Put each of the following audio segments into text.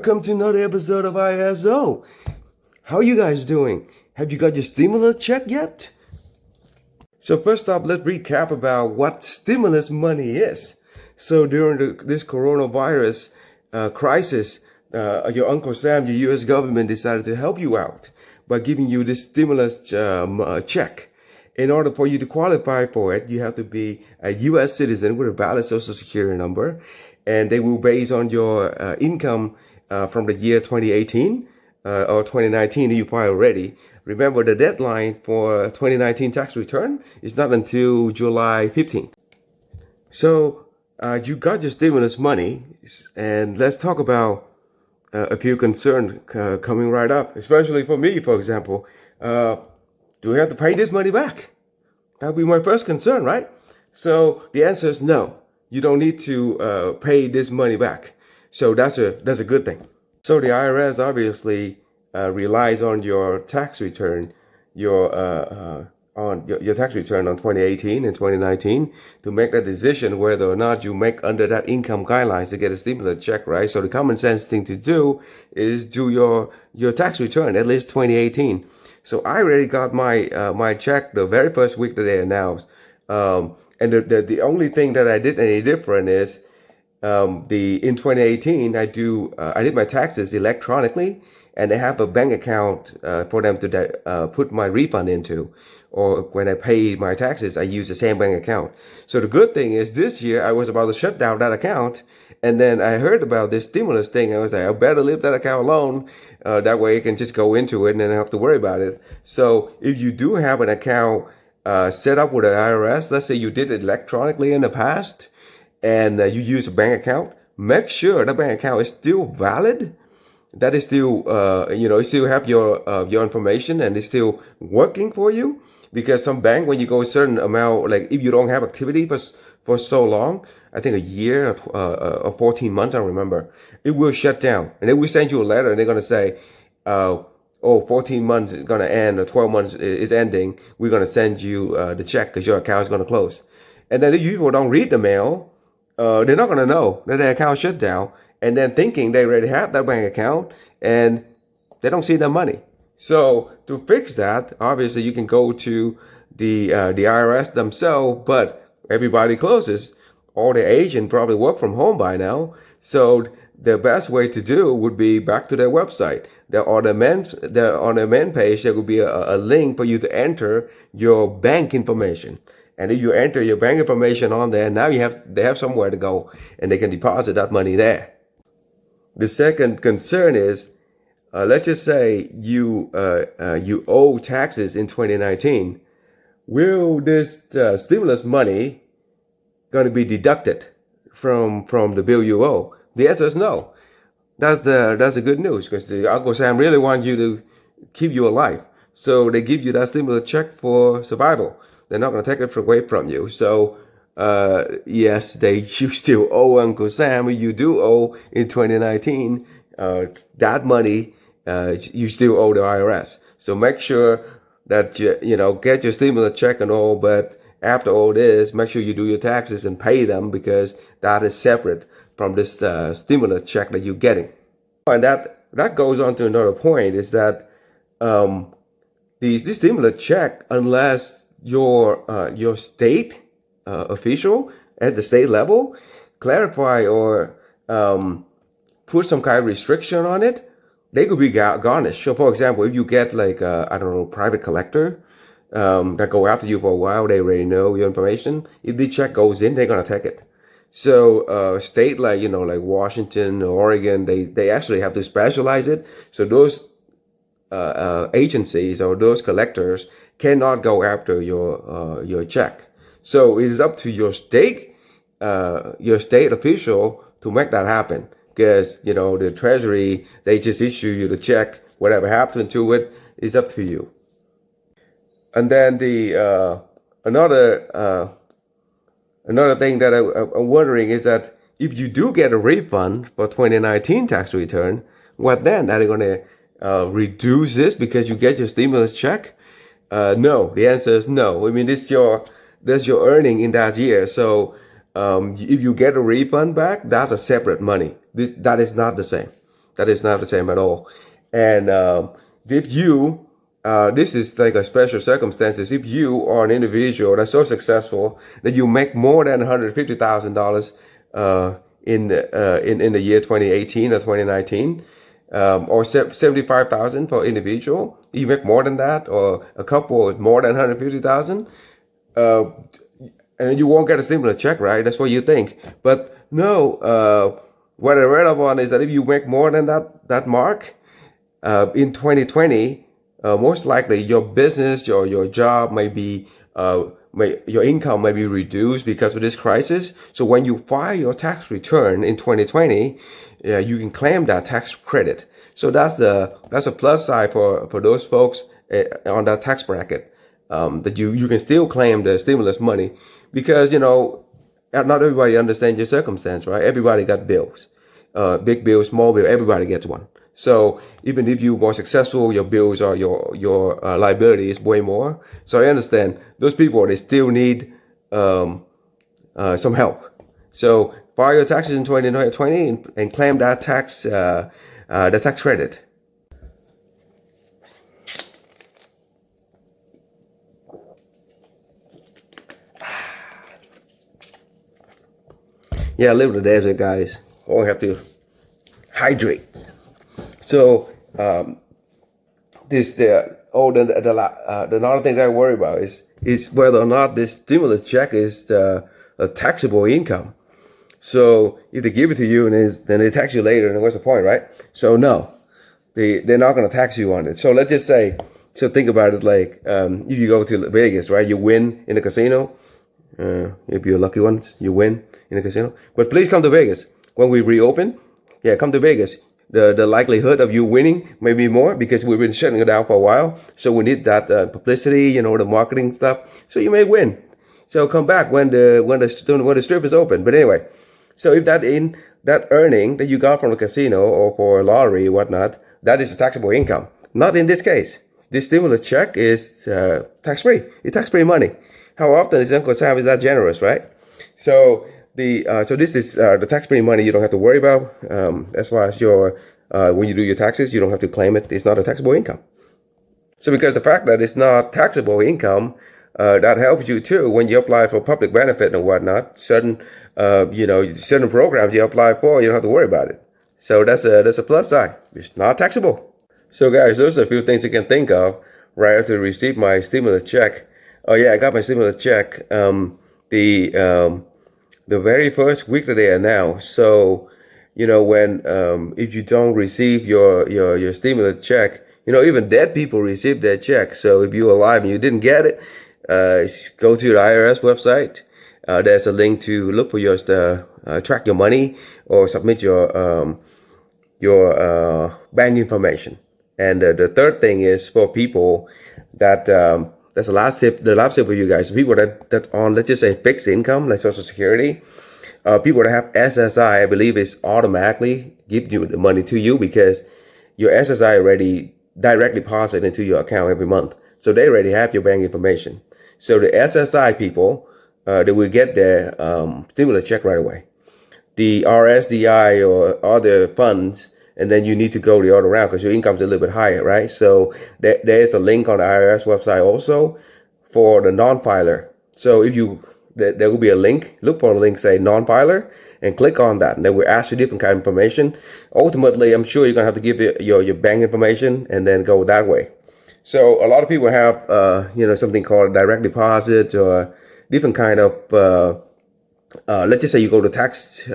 welcome to another episode of ISO. How are you guys doing? Have you got your stimulus check yet? So first off, let's recap about what stimulus money is. So during this coronavirus crisis, your Uncle Sam, the U.S. government decided to help you out by giving you this stimulus check. In order for you to qualify for it, you have to be a U.S. citizen with a valid Social Security number, and they will base on your income from the year 2018 or 2019 that you filed already. Remember, the deadline for 2019 tax return is not until July 15th. So you got your stimulus money, and let's talk about a few concerns coming right up, especially for me, for example. Do we have to pay this money back? That would be my first concern, right? So the answer is no. You don't need to pay this money back. So that's a good thing. So the IRS obviously relies on your tax return, your tax return on 2018 and 2019 to make that decision whether or not you make under that income guidelines to get a stimulus check, right? So the common sense thing to do is do your tax return, at least 2018. So I already got my check the very first week that they announced. And the only thing that I did any different is in 2018 I did my taxes electronically, and they have a bank account for them to put my refund into. Or when I pay my taxes, I use the same bank account. So the good thing is this year I was about to shut down that account, and then I heard about this stimulus thing. I was like, I better leave that account alone. That way I can just go into it and then I don't have to worry about it. So if you do have an account set up with the IRS, let's say you did it electronically in the past, and you use a bank account, make sure that bank account is still valid. That is still, you still have your information and it's still working for you. Because some bank, when you go a certain amount, like if you don't have activity for so long, I think a year or 14 months, I don't remember, it will shut down. And they will send you a letter and they're going to say, 14 months is going to end or 12 months is ending. We're going to send you the check because your account is going to close. And then if people don't read the mail, they're not going to know that their account shut down. And then thinking they already have that bank account and they don't see their money. So to fix that, obviously you can go to the IRS themselves, but everybody closes. All the agents probably work from home by now. So the best way to do would be back to their website. On the main page, there will be a link for you to enter your bank information. And if you enter your bank information on there, now they have somewhere to go and they can deposit that money there. The second concern is, let's just say you owe taxes in 2019. Will this stimulus money going to be deducted from the bill you owe? The answer is no. That's the good news, because the Uncle Sam really wants you to keep you alive. So they give you that stimulus check for survival. They're not going to take it away from you. So yes, you still owe Uncle Sam. You do owe in 2019 that money. You still owe the IRS. So make sure that you get your stimulus check and all, but after all this, make sure you do your taxes and pay them, because that is separate from this stimulus check that you're getting. And that goes on to another point, is that this stimulus check, unless your state official at the state level clarify or put some kind of restriction on it, they could be garnished. So for example, if you get like private collector that go after you for a while, they already know your information. If the check goes in, they're gonna take it. So state like like Washington or Oregon, they actually have to specialize it. So those agencies or those collectors cannot go after your check. So it is up to your state official to make that happen. Because, the Treasury, they just issue you the check. Whatever happened to it is up to you. And then another thing that I'm wondering is that if you do get a refund for 2019 tax return, what then? Are they going to reduce this because you get your stimulus check? No, the answer is no. I mean, that's your earning in that year. So if you get a refund back, that's a separate money. That is not the same. That is not the same at all. And if you, this is like a special circumstances. If you are an individual that's so successful that you make more than $150,000 in the year 2018 or 2019, or 75,000 for individual, you make more than that, or a couple with more than 150,000, and you won't get a stimulus check, right? That's what you think. But no, what I read up on is that if you make more than that mark in 2020, most likely your business, your job may be, your income may be reduced because of this crisis. So when you file your tax return in 2020, you can claim that tax credit. So that's a plus side for those folks on that tax bracket, that you can still claim the stimulus money, because not everybody understands your circumstance, right? Everybody got bills, big bill, small bill, everybody gets one. So even if you're more successful, your bills or your liability is way more. So I understand those people, they still need some help. So file your taxes in 2020 and claim that the tax credit. Yeah, I live in the desert, guys. Always have to hydrate. So another thing that I worry about is whether or not this stimulus check is a taxable income. So if they give it to you and then they tax you later, then what's the point, right? So no, they're not going to tax you on it. So let's just say, so think about it like if you go to Vegas, right? You win in the casino. If you're lucky ones, you win in the casino. But please come to Vegas when we reopen. Yeah, come to Vegas. The likelihood of you winning may be more because we've been shutting it down for a while. So we need that publicity, the marketing stuff. So you may win. So come back when the strip is open. But anyway, so if that earning that you got from the casino or for a lottery or whatnot, that is a taxable income. Not in this case. This stimulus check is tax-free. It's tax-free money. How often is Uncle Sam is that generous, right? So this is the tax-free money you don't have to worry about. As far as when you do your taxes, you don't have to claim it. It's not a taxable income. So because the fact that it's not taxable income, that helps you too when you apply for public benefit and whatnot. Certain programs you apply for, you don't have to worry about it. So that's a plus side. It's not taxable. So guys, those are a few things you can think of right after you receive my stimulus check. Oh yeah, I got my stimulus check. The very first week that they announced. So, when if you don't receive your stimulus check, even dead people receive their check. So if you're alive and you didn't get it, go to the IRS website. There's a link to look for your track your money or submit your bank information. And the third thing is for people that that's the last tip for you guys. People that on, let's just say, fixed income, like Social Security, people that have SSI, I believe is automatically give you the money to you because your SSI already direct deposit into your account every month. So they already have your bank information. So the SSI people, they will get their stimulus check right away. The RSDI or other funds, and then you need to go the other route because your income's a little bit higher, right? So there's a link on the IRS website also for the non-filer. So if there will be a link, look for a link, say non-filer, and click on that. And then we'll ask you different kind of information. Ultimately, I'm sure you're going to have to give your bank information and then go that way. So a lot of people have, something called direct deposit or different kind of, let's just say you go to tax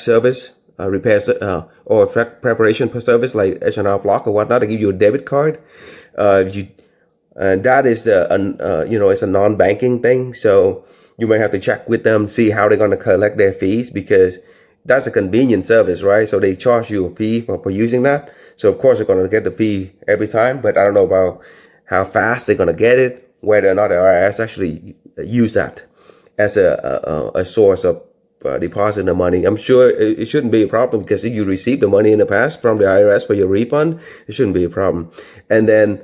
service, repairs or preparation for service like H&R Block or whatnot. They give you a debit card. And that is it's a non-banking thing. So you may have to check with them, see how they're going to collect their fees because that's a convenient service, right? So they charge you a fee for using that. So of course they're going to get the fee every time, but I don't know about how fast they're going to get it, whether or not the IRS actually use that as a source of depositing the money. I'm sure it shouldn't be a problem because if you received the money in the past from the IRS for your refund, it shouldn't be a problem. And then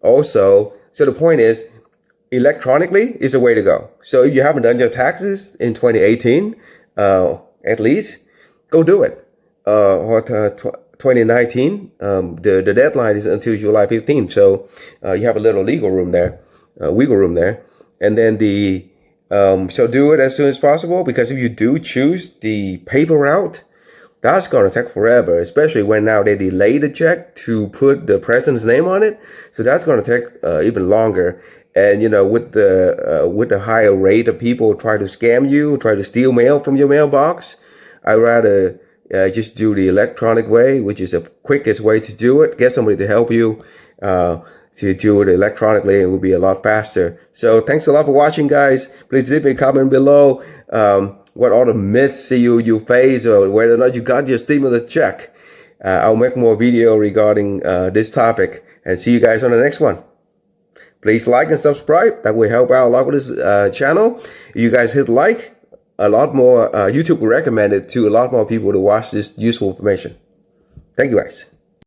also, so the point is, electronically is a way to go. So if you haven't done your taxes in 2018, at least go do it. or 2019. The deadline is until July 15th. So you have a little legal room there, wiggle room there. And then so do it as soon as possible, because if you do choose the paper route, that's going to take forever, especially when now they delay the check to put the president's name on it. So that's going to take even longer. And, with the higher rate of people try to scam you, try to steal mail from your mailbox, I'd rather just do the electronic way, which is the quickest way to do it. Get somebody to help you to do it electronically. It will be a lot faster. So thanks a lot for watching, guys. Please leave me a comment below what all the myths you face, or whether or not you got your stimulus check. I'll make more video regarding this topic, and see you guys on the next one. Please like and subscribe. That will help out a lot with this channel. If you guys hit like, a lot more, YouTube will recommend it to a lot more people to watch this useful information. Thank you, guys.